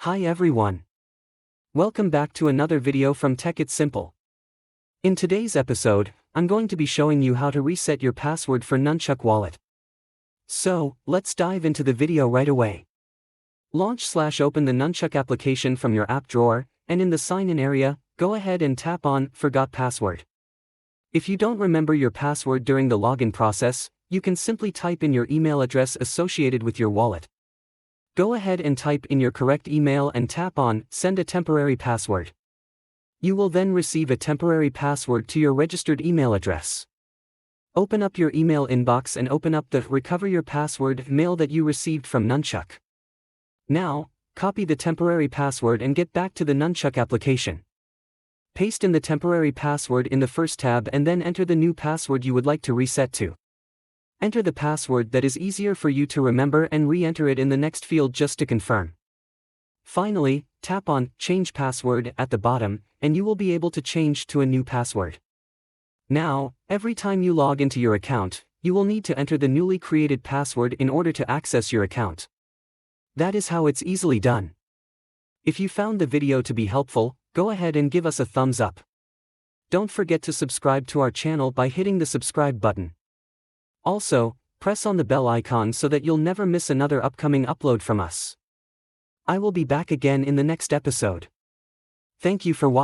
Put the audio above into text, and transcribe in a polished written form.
Hi everyone. Welcome back to another video from Tech It's Simple. In today's episode, I'm going to be showing you how to reset your password for Nunchuk Wallet. So, let's dive into the video right away. Launch/open the Nunchuk application from your app drawer, and in the sign-in area, go ahead and tap on Forgot Password. If you don't remember your password during the login process, you can simply type in your email address associated with your wallet. Go ahead and type in your correct email and tap on Send a temporary password. You will then receive a temporary password to your registered email address. Open up your email inbox and open up the Recover Your Password mail that you received from Nunchuk. Now, copy the temporary password and get back to the Nunchuk application. Paste in the temporary password in the first tab and then enter the new password you would like to reset to. Enter the password that is easier for you to remember and re-enter it in the next field just to confirm. Finally, tap on Change Password at the bottom, and you will be able to change to a new password. Now, every time you log into your account, you will need to enter the newly created password in order to access your account. That is how it's easily done. If you found the video to be helpful, go ahead and give us a thumbs up. Don't forget to subscribe to our channel by hitting the subscribe button. Also, press on the bell icon so that you'll never miss another upcoming upload from us. I will be back again in the next episode. Thank you for watching.